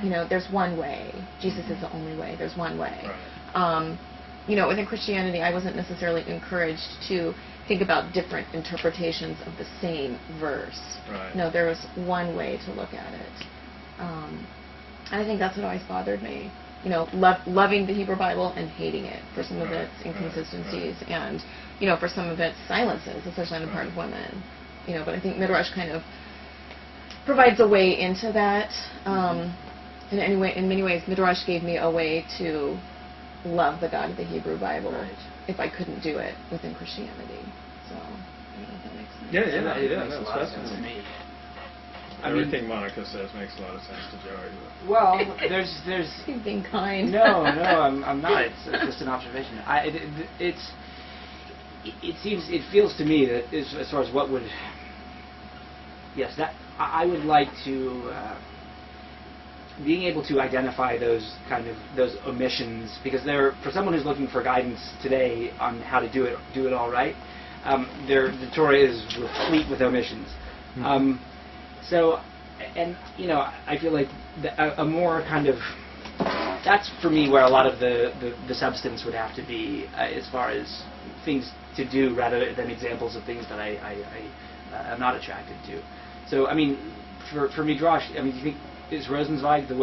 There's one way. Jesus is the only way. There's one way. Right. Within Christianity, I wasn't necessarily encouraged to think about different interpretations of the same verse. Right. No, there was one way to look at it. And I think that's what always bothered me. Loving the Hebrew Bible and hating it for some of its inconsistencies and, for some of its silences, especially on the part of women. But I think Midrash kind of provides a way into that. In many ways, Midrash gave me a way to love the God of the Hebrew Bible if I couldn't do it within Christianity. So, I don't know if that makes sense. Yeah, it makes a lot of sense to me. Everything Monica says makes a lot of sense to Joey. Well, there's. He's being kind. No, I'm not. It's just an observation. It feels to me that as far as what would. Yes, that I would like to. Being able to identify those omissions, because for someone who's looking for guidance today on how to do it all right, the Torah is replete with omissions. Mm-hmm. So, and I feel like a more kind of, that's for me where a lot of the substance would have to be as far as things to do rather than examples of things that I am not attracted to. So I mean, for Midrash, I mean, do you think is Rosenzweig the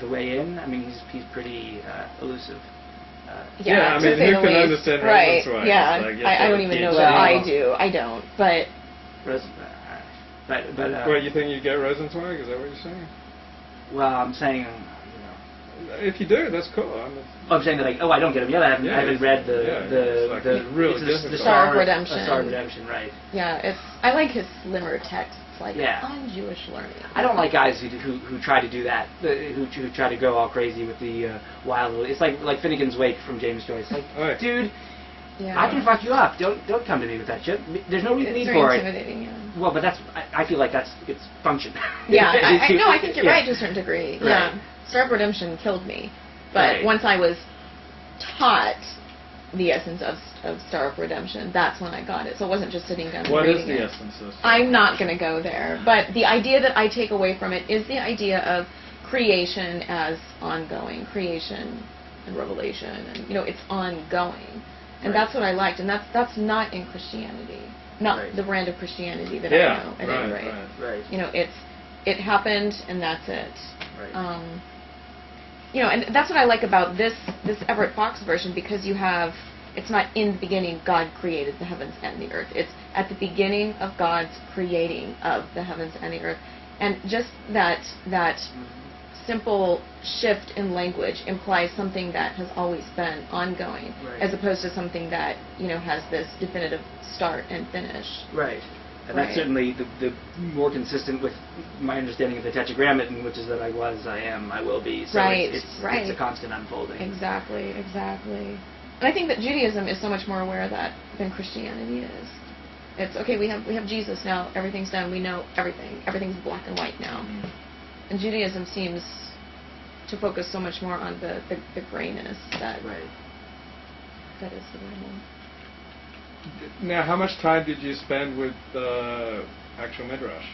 way in? I mean, he's pretty elusive. Yeah, I mean, who can understand Rosenzweig? Yeah, I don't even know that I do. I don't, but. What, you think you get Rosenzweig? Is that what you're saying? Well, I'm saying, if you do, that's cool. I'm saying that I don't get him yet. I haven't read the Star of Redemption. Star of Redemption, right? Yeah, I like his slimmer texts, like on Jewish learning. I don't like guys who try to do that, who try to go all crazy with the wild. It's like Finnegan's Wake from James Joyce. Like, dude. Yeah. I can fuck you up. Don't come to me with that shit. There's no need for it. Yeah. Well, but I feel like that's its function. Yeah, I think you're right to a certain degree. Right. Yeah, Star of Redemption killed me, but once I was taught the essence of Star of Redemption, that's when I got it. So it wasn't just sitting down and reading it. What is the essence of Star? I'm not going to go there, but the idea that I take away from it is the idea of creation as ongoing, creation and revelation, and it's ongoing. And that's what I liked, and that's not in Christianity, not the brand of Christianity that I know at any rate. Right. It happened, and that's it. Right. And that's what I like about this Everett Fox version, because it's not in the beginning God created the heavens and the earth. It's at the beginning of God's creating of the heavens and the earth, and just that simple shift in language implies something that has always been ongoing, as opposed to something that has this definitive start and finish. Right, and that's certainly the more consistent with my understanding of the Tetragrammaton, which is that I was, I am, I will be. So it's a constant unfolding. Exactly. And I think that Judaism is so much more aware of that than Christianity is. It's okay. We have Jesus now. Everything's done. We know everything. Everything's black and white now. Mm-hmm. And Judaism seems to focus so much more on the grayness that is the Bible. Now, how much time did you spend with the actual Midrash?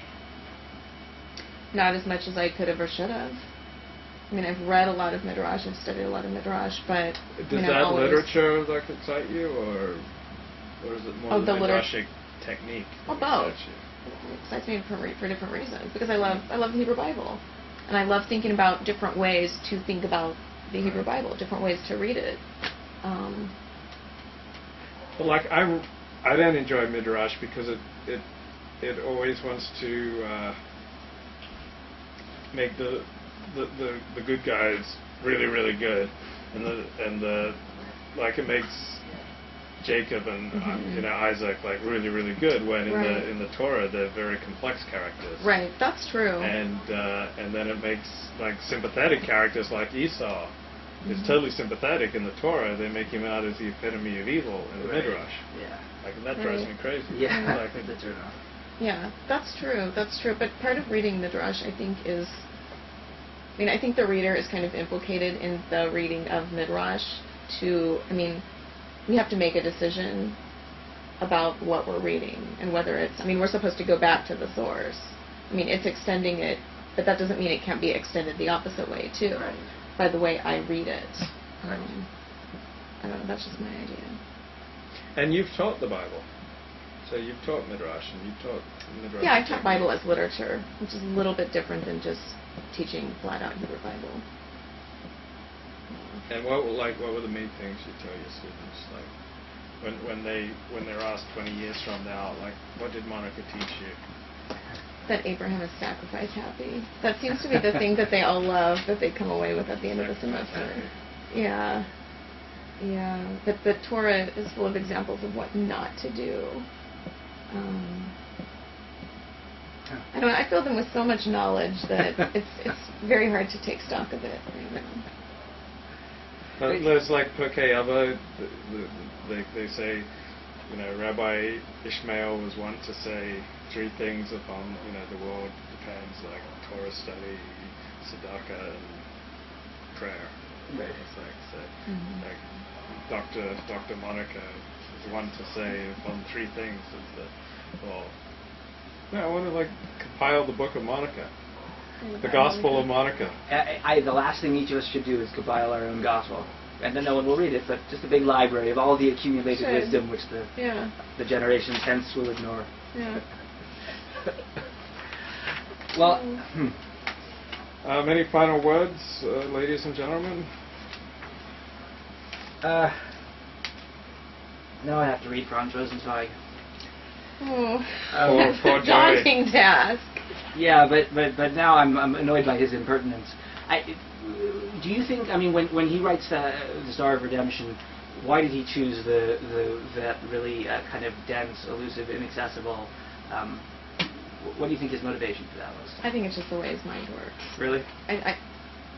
Not as much as I could have or should have. I mean, I've read a lot of Midrash, I've studied a lot of Midrash, but... Does that literature excite you, or is it more the Midrashic technique? Well, both. It excites me for different reasons, because I love the Hebrew Bible. And I love thinking about different ways to think about the Hebrew Bible, different ways to read it. But I don't enjoy Midrash because it always wants to make the good guys really, really good, and it makes Jacob and Isaac really, really good, when in the Torah they're very complex characters. Right, that's true. And then it makes sympathetic characters like Esau. Is totally sympathetic in the Torah. They make him out as the epitome of evil in the Midrash. Yeah. That drives me crazy. Yeah. I think that's true. Yeah, that's true. But part of reading Midrash, I think, is... I think the reader is kind of implicated in the reading of Midrash we have to make a decision about what we're reading and whether it's... we're supposed to go back to the source. It's extending it but that doesn't mean it can't be extended the opposite way too, Right. by the way I read it. Right. I don't know. That's just my idea. And you've taught the Bible. So you've taught Midrash, and you've taught Midrash. Yeah, I taught Bible as literature, which is a little bit different than just teaching flat-out Hebrew Bible. And what were the main things you tell your students? Like when they're asked 20 years from now, like, what did Monica teach you? That Abraham is sacrifice happy. That seems to be the thing that they all love, that they come away with at the end of the semester. Yeah. Yeah. But the Torah is full of examples of what not to do. I don't know, I fill them with so much knowledge that it's very hard to take stock of it right now. There's like Pirkei Avot, they say, you know, Rabbi Ishmael was wont to say 3 things upon, you know, the world depends, like Torah study, tzedakah, and prayer. Right. It's like, so, like Dr. Monica is wont to say upon 3 things is that, well, yeah, I want to like compile the book of Monica, the Gospel of Monica. The last thing each of us should do is compile our own gospel, and then no one will read it. But just a big library of all the accumulated wisdom, which the generations hence will ignore. Yeah. Well, Any final words, ladies and gentlemen? now I have to read Franz Rosenzweig. Oh, Poor that's a daunting task. Yeah, but now I'm annoyed by his impertinence. Do you think? I mean, when he writes the Star of Redemption, why did he choose that really kind of dense, elusive, inaccessible? What do you think his motivation for that was? I think it's just the way his mind works. Really? I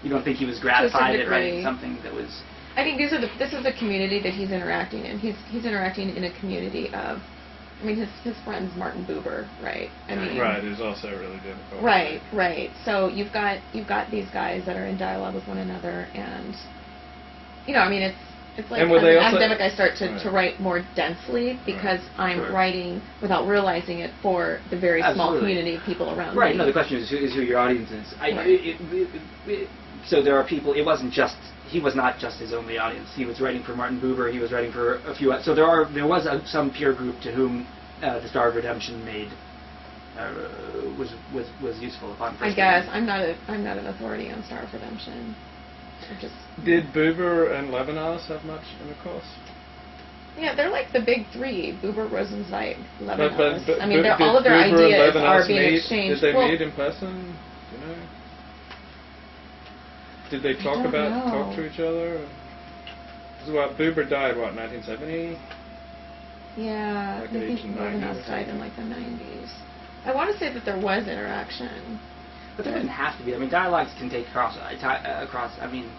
You don't think he was gratified at degree. writing something that was? I think this is the community that he's interacting in. He's interacting in a community of, I mean, his friend's Martin Buber, right? I mean, Right, who's also really difficult. Right. So you've got these guys that are in dialogue with one another, and you know, I mean, it's like as an academic, I start to write more densely because I'm writing without realizing it for the very small community of people around me. Right. No, the question is who your audience is. So there are people. It wasn't just. He was not just his only audience. He was writing for Martin Buber. He was writing for a few. So there was some peer group to whom the Star of Redemption was useful upon first. I guess I'm not an authority on Star of Redemption. Did Buber and Levinas have much in the course? Yeah, they're like the big 3: Buber, Rosenzweig, Levinas. But I mean, did all of their Buber ideas and are Levinas being meet? exchanged. Did they meet in person? You know? Did they talk to each other? Buber died, 1970? Yeah, Like I think 1890 Levinas died in like the 90s. I want to say that there was interaction. But there doesn't have to be. I mean, dialogues can take across. I mean,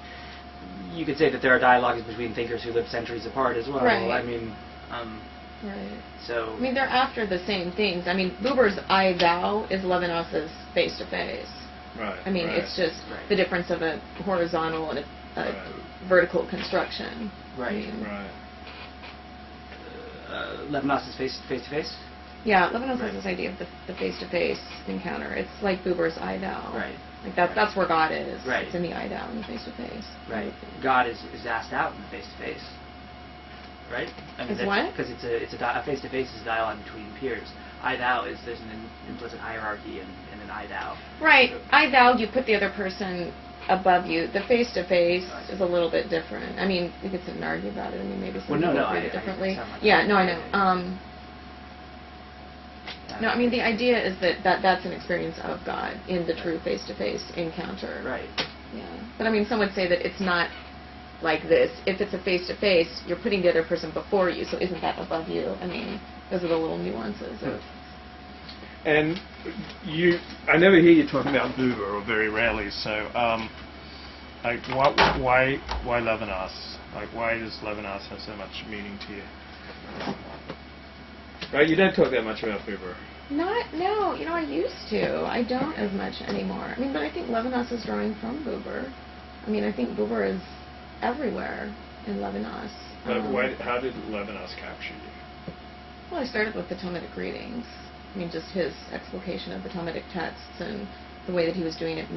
you could say that there are dialogues between thinkers who live centuries apart as well. Right. I mean, right. So. I mean, they're after the same things. I mean, Buber's I Thou is Levinas's Face to Face. Right. I mean, it's just the difference of a horizontal and a vertical construction. Right. I mean, Right. Levinas's face to face. Yeah, Levinas has this idea of the face-to-face encounter. It's like Buber's I Thou. Right. Like that's where God is. Right. It's in the I Thou, in the face-to-face. Right. God is asked out in the face-to-face. Right. I mean, what? Because it's a face-to-face is a dialogue between peers. I Thou is there's an implicit hierarchy in an I Thou. Right. I Thou, you put the other person above you. The face-to-face is a little bit different. I mean, we could sit and argue about it. I mean, maybe some people read it differently. No, I know. No, I mean, the idea is that's an experience of God in the true face-to-face encounter. Right. Yeah. But I mean, some would say that it's not like this. If it's a face-to-face, you're putting the other person before you, so isn't that above you? I mean, those are the little nuances of... And I never hear you talking about Buber, or very rarely, so, like, why Levinas? Like, why does Levinas have so much meaning to you? Right, you don't talk that much about Buber. No, I used to. I don't as much anymore. I mean, but I think Levinas is drawing from Buber. I mean, I think Buber is everywhere in Levinas. But how did Levinas capture you? Well, I started with the Talmudic readings. I mean, just his explication of the Talmudic texts and the way that he was doing it